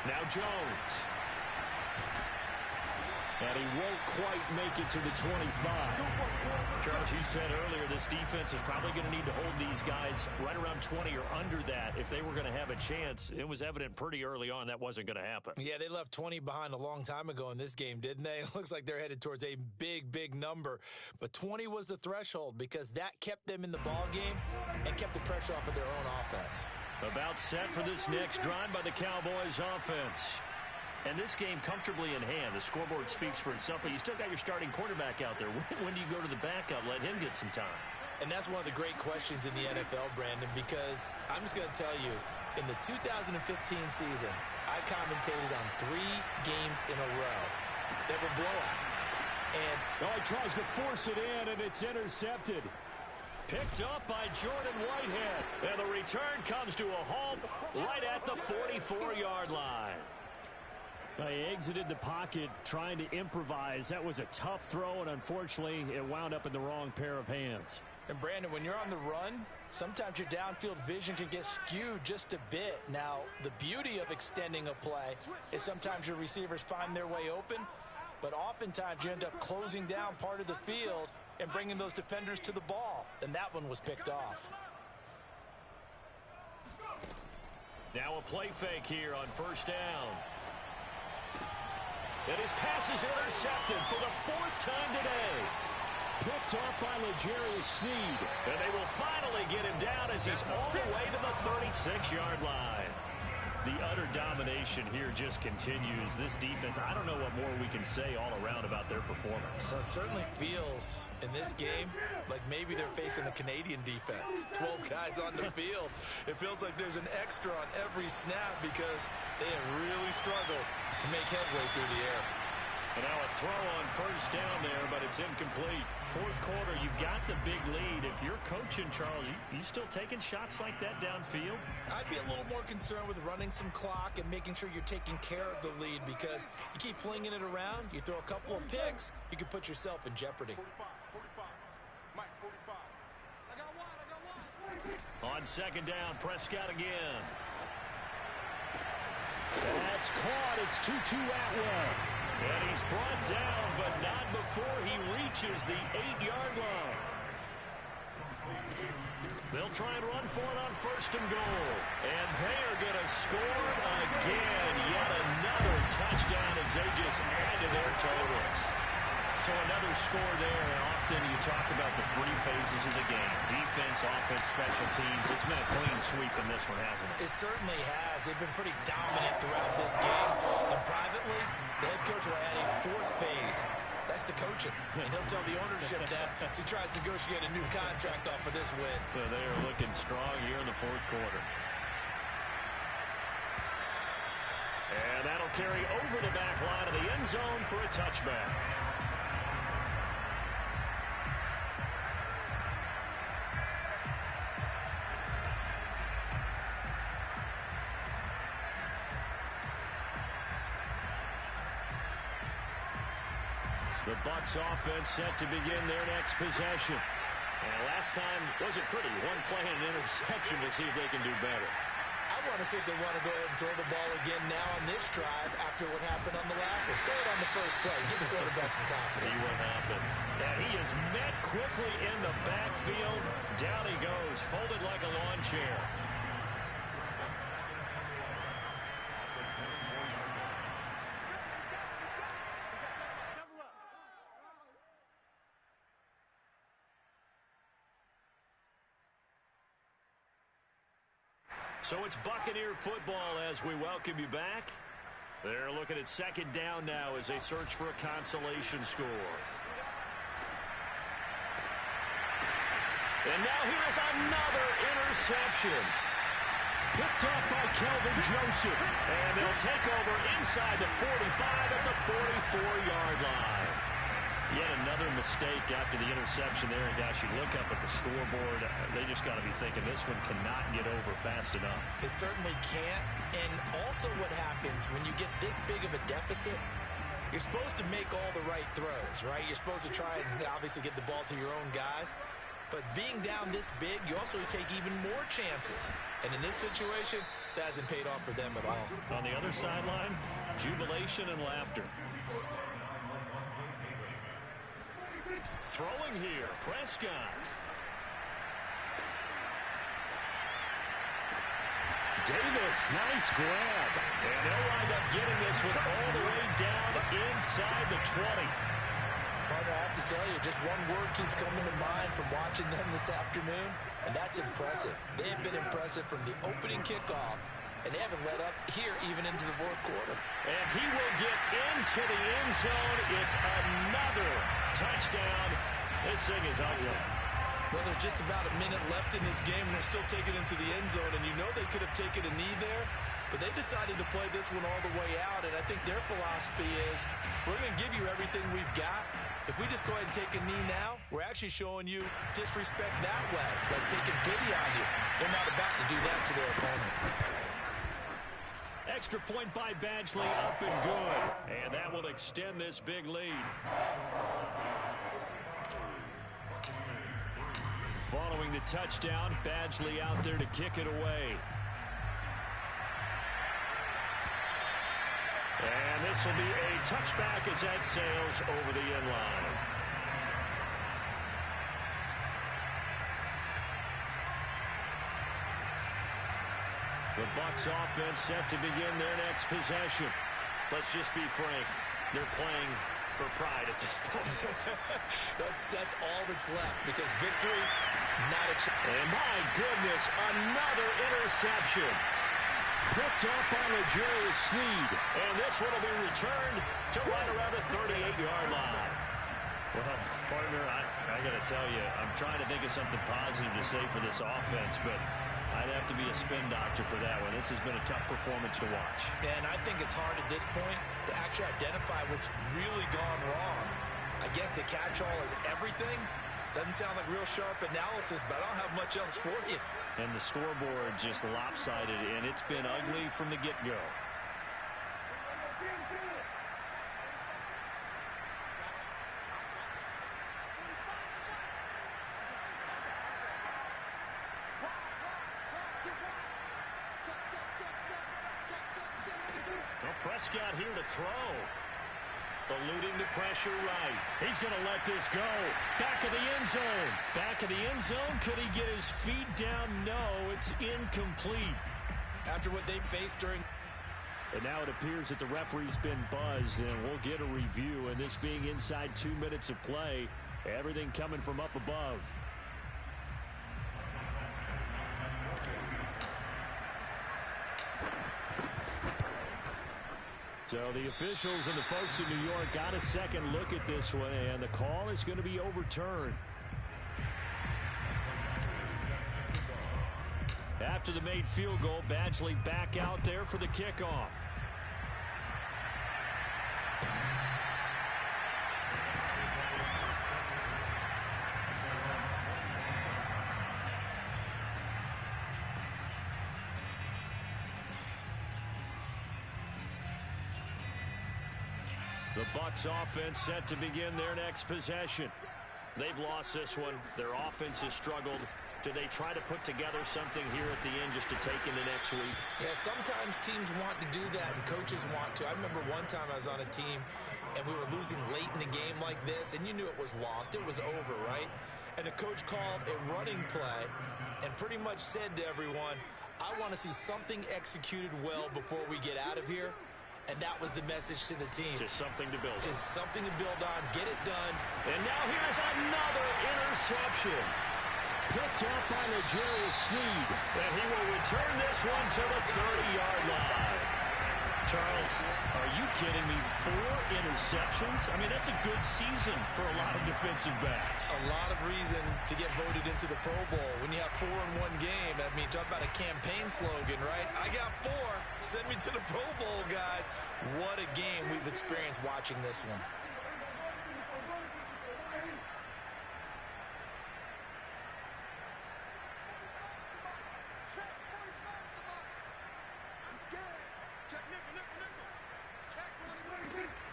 Now Jones. And he won't quite make it to the 25. Charles, you said earlier this defense is probably going to need to hold these guys right around 20 or under that if they were going to have a chance. It was evident pretty early on that wasn't going to happen. Yeah, they left 20 behind a long time ago in this game, didn't they? It looks like they're headed towards a big, big number. But 20 was the threshold because that kept them in the ball game and kept the pressure off of their own offense. About set for this next drive by the Cowboys offense. And this game comfortably in hand. The scoreboard speaks for itself, but you still got your starting quarterback out there. When do you go to the backup? Let him get some time. And that's one of the great questions in the NFL, Brandon, because I'm just going to tell you, in the 2015 season, I commentated on 3 games in a row that were blowouts. And he tries to force it in, and it's intercepted. Picked up by Jordan Whitehead. And the return comes to a halt right at the 44-yard line. He exited the pocket trying to improvise. That was a tough throw, and unfortunately, it wound up in the wrong pair of hands. And, Brandon, when you're on the run, sometimes your downfield vision can get skewed just a bit. Now, the beauty of extending a play is sometimes your receivers find their way open, but oftentimes you end up closing down part of the field and bringing those defenders to the ball. And that one was picked off. Now a play fake here on first down. And his pass is intercepted for the 4th time today. Picked off by L'Jarius Sneed. And they will finally get him down as he's all the way to the 36-yard line. The utter domination here just continues. This defense, I don't know what more we can say all around about their performance. Well, it certainly feels in this game like maybe they're facing a Canadian defense. 12 guys on the field. It feels like there's an extra on every snap because they have really struggled to make headway through the air. And now a throw on first down there, but it's incomplete. 4th quarter, you've got the big lead. If you're coaching, Charles, you still taking shots like that downfield? I'd be a little more concerned with running some clock and making sure you're taking care of the lead, because you keep flinging it around, you throw a couple of picks, you could put yourself in jeopardy. 45. Mike, 45. I got one. On second down, Prescott again. That's caught. It's Tutu Atwell. And he's brought down, but not before he reaches the 8-yard line. They'll try and run for it on first and goal. And they are going to score again. Yet another touchdown as they just add to their totals. So another score there, and often you talk about the 3 phases of the game. Defense, offense, special teams. It's been a clean sweep in this one, hasn't it? It certainly has. They've been pretty dominant throughout this game. And privately, the head coach will add a 4th phase. That's the coaching. And he'll tell the ownership that as he tries to negotiate a new contract off of this win. So they are looking strong here in the 4th quarter. And that'll carry over the back line of the end zone for a touchback. The Bucs offense set to begin their next possession. And last time wasn't pretty. One play and an interception. We'll see if they can do better. I want to see if they want to go ahead and throw the ball again now on this drive after what happened on the last one. Throw it on the first play. Give the quarterback some confidence. See what happens. And he is met quickly in the backfield. Down he goes, folded like a lawn chair. So it's Buccaneer football as we welcome you back. They're looking at second down now as they search for a consolation score. And now here's another interception. Picked up by Kelvin Joseph. And they'll take over inside the 45 at the 44-yard line. Yet another mistake after the interception there. And guys, you look up at the scoreboard, they just got to be thinking this one cannot get over fast enough. It certainly can't. And also what happens when you get this big of a deficit, you're supposed to make all the right throws, right? You're supposed to try and obviously get the ball to your own guys. But being down this big, you also take even more chances. And in this situation, that hasn't paid off for them at all. On the other sideline, jubilation and laughter. Throwing here, Prescott. Davis, nice grab. And they'll wind up getting this one all the way down inside the 20. Partner, I have to tell you, just one word keeps coming to mind from watching them this afternoon, and that's impressive. They have been impressive from the opening kickoff, and they haven't let up here even into the fourth quarter. And he will get into the end zone. It's another touchdown. This thing is ugly. Well, there's just about a minute left in this game, and they're still taking it into the end zone. And you know they could have taken a knee there, but they decided to play this one all the way out. And I think their philosophy is, we're going to give you everything we've got. If we just go ahead and take a knee now, we're actually showing you disrespect that way, like taking pity on you. They're not about to do that to their opponent. Extra point by Badgley, up and good. And that will extend this big lead. Following the touchdown, Badgley out there to kick it away. And this will be a touchback as that sails over the end line. The Bucs offense set to begin their next possession. Let's just be frank. They're playing for pride at this point. That's all that's left, because victory, not a chance. And my goodness, another interception. Picked up by L'Jarius Sneed. And this one will be returned to right around the 38-yard line. Well, partner, I got to tell you, I'm trying to think of something positive to say for this offense, but I'd have to be a spin doctor for that one. This has been a tough performance to watch. And I think it's hard at this point to actually identify what's really gone wrong. I guess the catch-all is everything. Doesn't sound like real sharp analysis, but I don't have much else for you. And the scoreboard just lopsided, and it's been ugly from the get-go. Prescott here to throw. Eluding the pressure right. He's going to let this go. Back of the end zone. Back of the end zone. Could he get his feet down? No, it's incomplete. After what they faced during... And now it appears that the referee's been buzzed, and we'll get a review. And this being inside 2 minutes of play, everything coming from up above. So the officials and the folks in New York got a second look at this one, and the call is going to be overturned. After the made field goal, Badgley back out there for the kickoff. The Bucs offense set to begin their next possession. They've lost this one. Their offense has struggled. Do they try to put together something here at the end just to take into next week? Yeah, sometimes teams want to do that and coaches want to. I remember one time I was on a team and we were losing late in the game like this, and you knew it was lost. It was over, right? And the coach called a running play and pretty much said to everyone, I want to see something executed well before we get out of here. And that was the message to the team. Just something to build on. Just something to build on. Get it done. And now here's another interception. Picked up by L'Jarius Sneed. And he will return this one to the 30-yard line. Charles, are you kidding me? 4 interceptions? I mean, that's a good season for a lot of defensive backs. A lot of reason to get voted into the Pro Bowl. When you have 4 in one game, I mean, talk about a campaign slogan, right? I got 4. Send me to the Pro Bowl, guys. What a game we've experienced watching this one.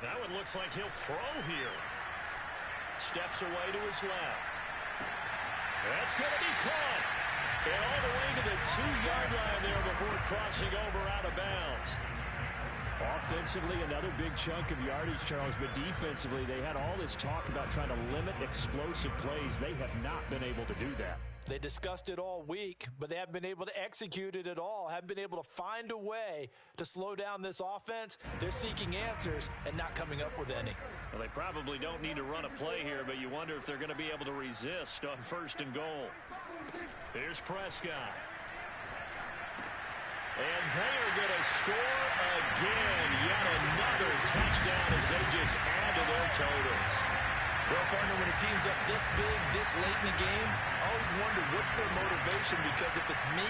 That one looks like he'll throw here. Steps away to his left. That's going to be caught. And all the way to the 2-yard line there before crossing over out of bounds. Offensively, another big chunk of yardage, Charles, but defensively, they had all this talk about trying to limit explosive plays. They have not been able to do that. They discussed it all week, but they haven't been able to execute it at all, haven't been able to find a way to slow down this offense. They're seeking answers and not coming up with any. Well, they probably don't need to run a play here, but you wonder if they're going to be able to resist on 1st and goal. Here's Prescott. And they are going to score again. Yet another touchdown as they just add to their totals. Well, partner, when a team's up this big, this late in the game, I always wonder what's their motivation, because if it's me,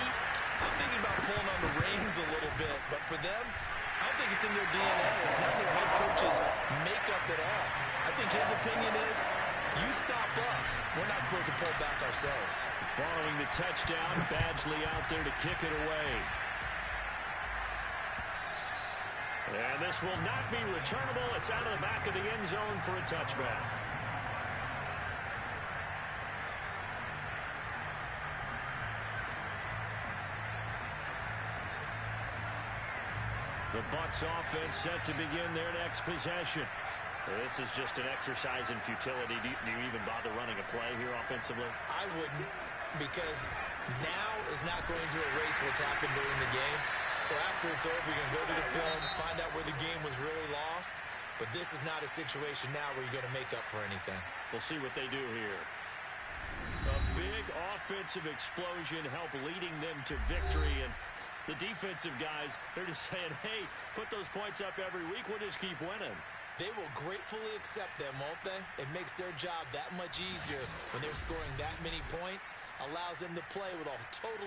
I'm thinking about pulling on the reins a little bit. But for them, I don't think it's in their DNA. It's not their head coach's makeup at all. I think his opinion is, you stop us. We're not supposed to pull back ourselves. Following the touchdown, Badgley out there to kick it away. And this will not be returnable. It's out of the back of the end zone for a touchback. The Bucs offense set to begin their next possession. This is just an exercise in futility. Do you even bother running a play here offensively? I wouldn't, because now is not going to erase what's happened during the game. So after it's over, you can go to the film, find out where the game was really lost. But this is not a situation now where you're going to make up for anything. We'll see what they do here. A big offensive explosion helped leading them to victory. And the defensive guys, they're just saying, hey, put those points up every week. We'll just keep winning. They will gratefully accept them, won't they? It makes their job that much easier when they're scoring that many points. Allows them to play with a totally